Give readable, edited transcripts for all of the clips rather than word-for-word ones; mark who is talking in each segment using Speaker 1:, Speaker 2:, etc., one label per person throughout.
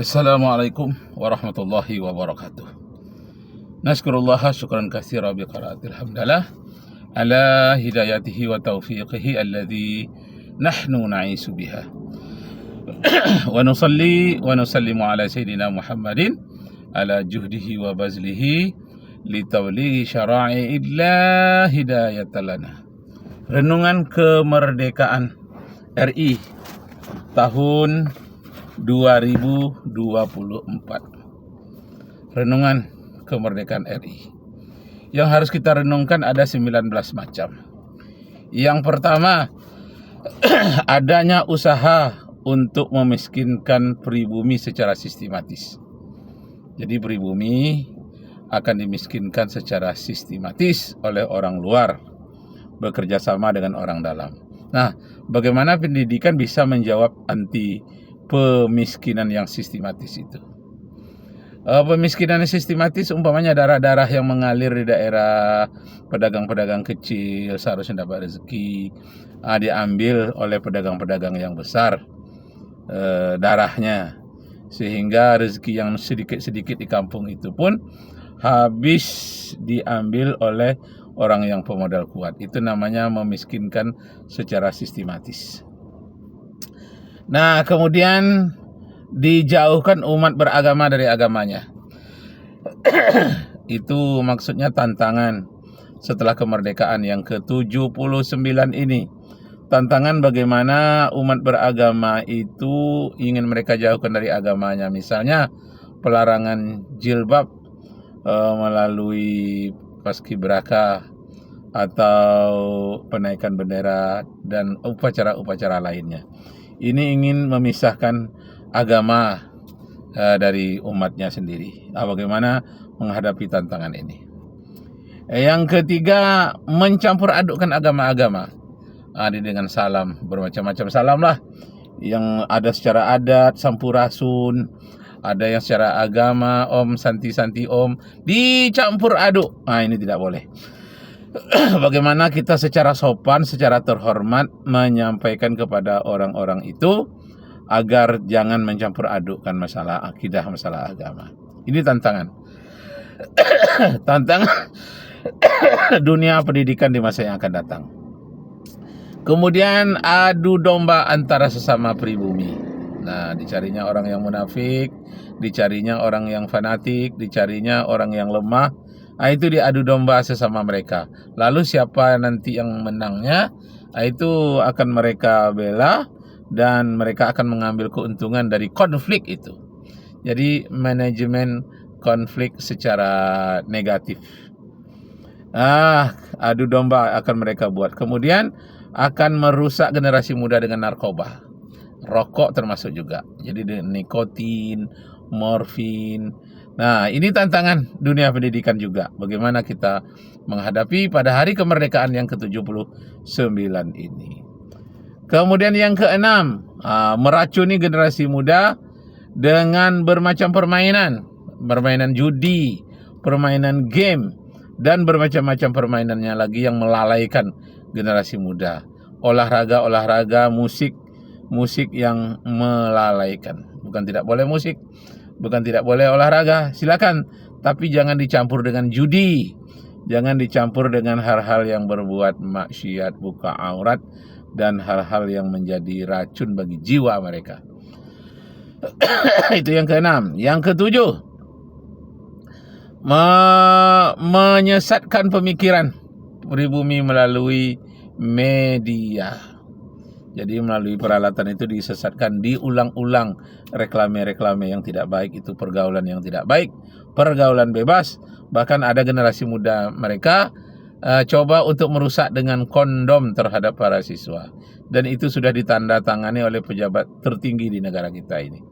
Speaker 1: Assalamualaikum warahmatullahi wabarakatuh. Naskurullah syukran katsira bi qiraatil hamdalah ala hidayatihi wa taufiqihi alladhi nahnu na'isu biha. Wa nusalli wa nusallimu ala sayyidina Muhammadin ala juhdihi wa bazlihi li tablighi syara'i illa hidayatan lana. Renungan kemerdekaan RI tahun 2024. Renungan kemerdekaan RI. Yang harus kita renungkan ada 19 macam. Yang pertama, adanya usaha untuk memiskinkan pribumi secara sistematis. Jadi pribumi akan dimiskinkan secara sistematis oleh orang luar bekerja sama dengan orang dalam. Nah, bagaimana pendidikan bisa menjawab anti pemiskinan yang sistematis itu? Pemiskinan yang sistematis umpamanya darah-darah yang mengalir di daerah pedagang-pedagang kecil seharusnya dapat rezeki, diambil oleh pedagang-pedagang yang besar darahnya, sehingga rezeki yang sedikit-sedikit di kampung itu pun habis diambil oleh orang yang pemodal kuat. Itu namanya memiskinkan secara sistematis. Nah, kemudian dijauhkan umat beragama dari agamanya. Itu maksudnya tantangan setelah kemerdekaan yang ke-79 ini. Tantangan bagaimana umat beragama itu ingin mereka jauhkan dari agamanya. Misalnya pelarangan jilbab melalui paskibraka atau penaikan bendera dan upacara-upacara lainnya. Ini ingin memisahkan agama dari umatnya sendiri. Bagaimana menghadapi tantangan ini? Yang ketiga, mencampur adukkan agama-agama. Dengan salam, bermacam-macam salam lah. Yang ada secara adat, sampurasun, ada yang secara agama, om, santi-santi om, dicampur aduk. Ini tidak boleh. Bagaimana kita secara sopan, secara terhormat menyampaikan kepada orang-orang itu agar jangan mencampur adukkan masalah akidah, masalah agama. Ini tantangan. Tantangan dunia pendidikan di masa yang akan datang. Kemudian adu domba antara sesama pribumi. Nah, dicarinya orang yang munafik, dicarinya orang yang fanatik, dicarinya orang yang lemah. Itu diadu domba sesama mereka. Lalu siapa nanti yang menangnya, itu akan mereka bela dan mereka akan mengambil keuntungan dari konflik itu. Jadi manajemen konflik secara negatif. Adu domba akan mereka buat. Kemudian akan merusak generasi muda dengan narkoba. Rokok termasuk juga. Jadi nikotin, morfin. Nah, ini tantangan dunia pendidikan juga. Bagaimana kita menghadapi pada hari kemerdekaan yang ke-79 ini. Kemudian yang keenam, meracuni generasi muda dengan bermacam permainan. Permainan judi, permainan game, dan bermacam-macam permainannya lagi yang melalaikan generasi muda. Olahraga, musik yang melalaikan. Bukan tidak boleh musik, bukan tidak boleh olahraga, silakan, tapi jangan dicampur dengan judi, jangan dicampur dengan hal-hal yang berbuat maksiat, buka aurat, dan hal-hal yang menjadi racun bagi jiwa mereka. Itu yang keenam. Yang ketujuh, menyesatkan pemikiran pribumi melalui media. Jadi melalui peralatan itu disesatkan, diulang-ulang reklame-reklame yang tidak baik, itu pergaulan yang tidak baik, pergaulan bebas. Bahkan ada generasi muda mereka coba untuk merusak dengan kondom terhadap para siswa. Dan itu sudah ditandatangani oleh pejabat tertinggi di negara kita ini.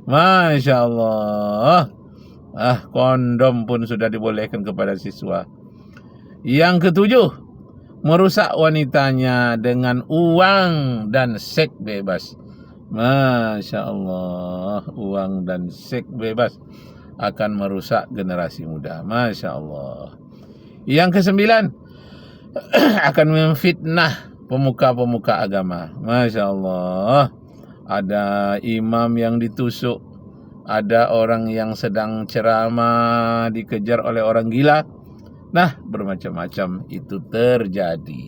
Speaker 1: Masya Allah. Kondom pun sudah dibolehkan kepada siswa. Yang ketujuh, merusak wanitanya dengan uang dan seks bebas. Masya Allah, uang dan seks bebas akan merusak generasi muda. Masya Allah. Yang kesembilan, akan memfitnah pemuka-pemuka agama. Masya Allah. Ada imam yang ditusuk ada orang yang sedang ceramah dikejar oleh orang gila. Nah, bermacam-macam itu terjadi.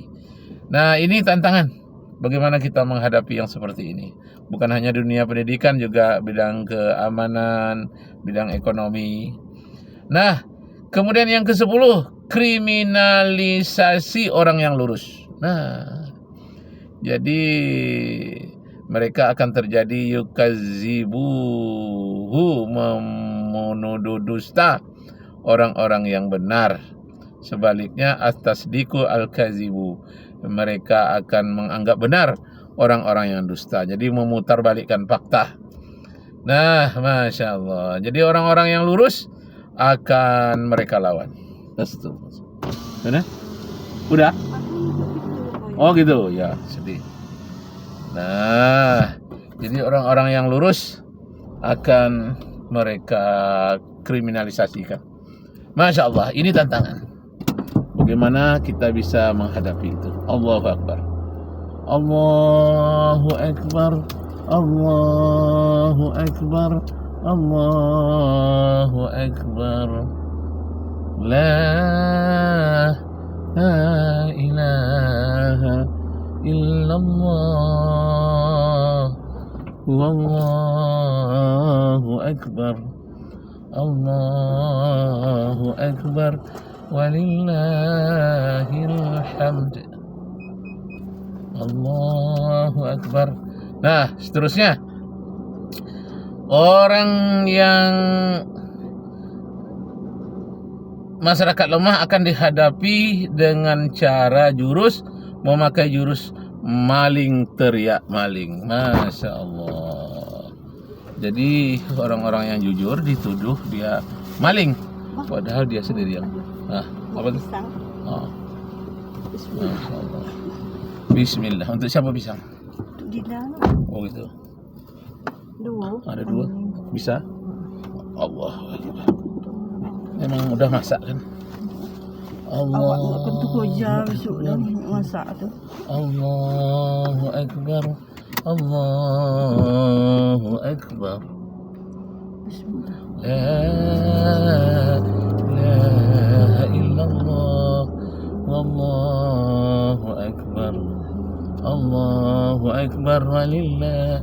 Speaker 1: Nah, ini tantangan. Bagaimana kita menghadapi yang seperti ini? Bukan hanya dunia pendidikan, juga bidang keamanan, bidang ekonomi. Nah, kemudian yang ke-10, kriminalisasi orang yang lurus. Nah, jadi mereka akan terjadi yukazibuhu, menuduh dusta orang-orang yang benar. Sebaliknya at-tasdiqu al-kazibu, mereka akan menganggap benar orang-orang yang dusta. Jadi memutarbalikkan fakta. Nah, Masya Allah. Jadi orang-orang yang lurus akan mereka lawan. Udah? Oh gitu, ya sedih. Nah, jadi orang-orang yang lurus akan mereka kriminalisasikan. Masya Allah, ini tantangan. Bagaimana kita bisa menghadapi itu? Allahu Akbar. Allahu Akbar. Allahu Akbar. Allahu Akbar. La ilaha illallah. Wallahu Akbar. Allahu Akbar. Walillahil hamd. Allahu Akbar. Nah, seterusnya, orang yang masyarakat lemah akan dihadapi dengan cara memakai jurus maling teriak maling. Masya Allah. Jadi orang-orang yang jujur dituduh dia maling, padahal dia sendiri yang apa tuh? Oh. Masya Allah. Bismillah. Untuk siapa pisang?
Speaker 2: Di dalam.
Speaker 1: Oh gitu. Ada 2. Bisa? Allah. Emang udah masak kan?
Speaker 2: Awak makan tu koja besok dah masak tu.
Speaker 1: Allahu Akbar. Allahu Akbar.
Speaker 2: Bismillah.
Speaker 1: La ilaha illallah. Wallahu Akbar. Allahu Akbar walillah.